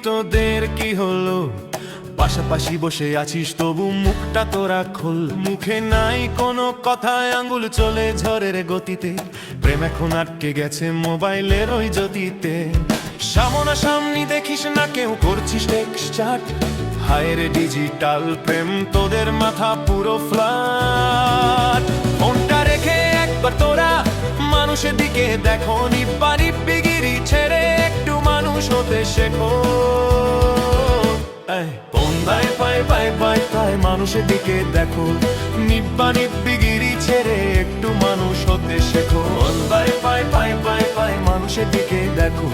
তোদের কি হলো? পাশাপাশি বসে আছিস তবু মুখটা তোরা খোল। মুখে নাই কোনো কথায় আঙ্গুল চলে ঝড়ের গতিতে। প্রেম এখন আটকে গেছে মোবাইলের ওই জ্যোতিতে। সামনাসামনি দেখিস না কেউ, করছিস টেক্সট চ্যাট। হায় রে ডিজিটাল প্রেম, তোদের মাথা পুরো ফ্ল্যাট। ফোনটা রেখে একবার তোরা মানুষের দিকে দেখো। নিব্বানিব্বিগিরি ছেড়ে একটু মানুষ হতে শেখো। বন্দায় পায় পায় পায় পায় মানুষের দিকে দেখো। নিব্বানিব্বিগিরি ছেড়ে একটু মানুষ হতে শেখো। বন্দায় পায় পায় পায় পায় মানুষের দিকে দেখো।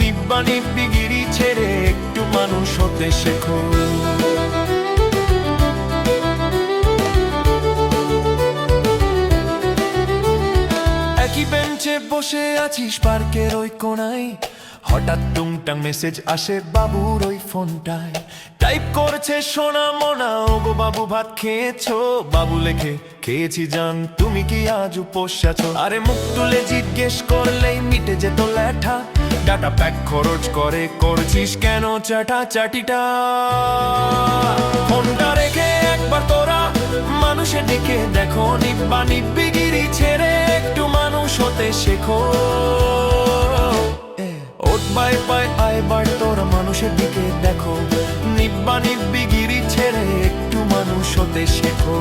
নিব্বানিব্বিগিরি ছেড়ে একটু মানুষ হতে শেখো। একই বেঞ্চে বসে আছিস পার্কের ওই কোণায়। হঠাৎ টুংটাং মেসেজ আসে বাবুর ওই ফোনটায়। টাইপ করছে সোনা মোনা, ওগো বাবু ভাত খেয়েছো? বাবু লেখে, খেয়েছি জান, তুমি কি আজ উপোস আছো? আরে মুখ তুলে জিজ্ঞেস করলেই মিটে যেত ল্যাঠা। ডাটা প্যাক খরচ করে করছিস কেন চাটা চাটিটা? ফোনটা রেখে একবার তোরা মানুষের দিকে দেখো। নিব্বানিব্বিগিরি ছেড়ে একটু মানুষ হতে শেখো। বাই বাই আইবার তোরা মানুষের দিকে দেখো। নিব্বানিব্বিগিরি ছেড়ে একটু মানুষ হতে শেখো।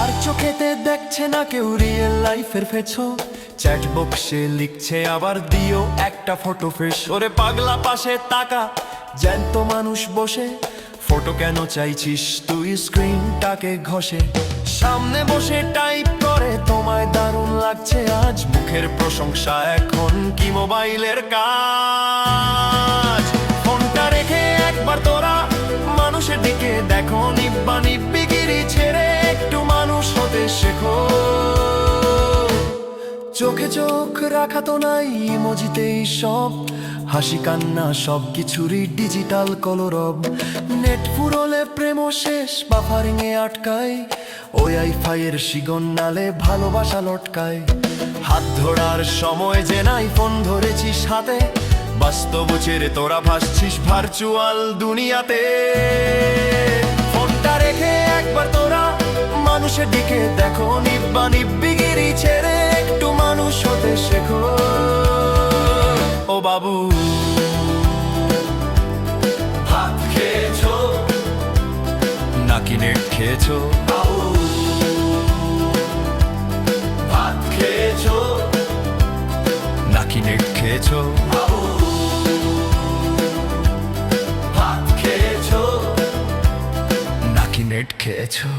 আর চোখেতে দেখছে না কেউ রিয়েল লাইফের ফেছো। চ্যাট বক্সে লিখছে আবার দিও একটা ফটো ফেস। ওরে পাগলা পাশে তাকা, জ্যান্ত মানুষ বসে। ফটো কেন চাইছিস তুই স্ক্রিনটাকে ঘষে? সামনে বসে টাইপ করে তোমায় দারুণ লাগছে আজ। মুখের প্রশংসা এখন কি মোবাইলের কাজ? ফোনটা রেখে একবার তোরা মানুষের দিকে দেখো। নিব্বানিব্বিগিরি ছেড়ে একটু মানুষ হতে শেখো। চোখে চোখ রাখা তো নাই, ইমোজিতেই সব। হাসি কান্না সব কিছুরই ডিজিটাল কলরব। নেট ফুরলে প্রেম শেষ, বাফারিং এ আটকায়। ওই আইফাইয়ের সিগন্যালে ভালোবাসা লটকায়। হাত ধরার সময় যে নাই, ফোন ধরেছিস হাতে। বাস্তব ছেড়ে তোরা ভাসছিস ভার্চুয়াল দুনিয়াতে। ফোনটা রেখে একবার তোরা মানুষের দিকে দেখো। নিব্বানিব্বিগিরি ছেড়ে একটু মানুষ হতে শেখো। ও বাবু ভাত খেয়েছো নাকি নেট খেয়েছো? বাবু ভাত খেয়েছো নাকি নেট খেয়েছো? বাবু ভাত খেয়েছো নাকি নেট খেয়েছো?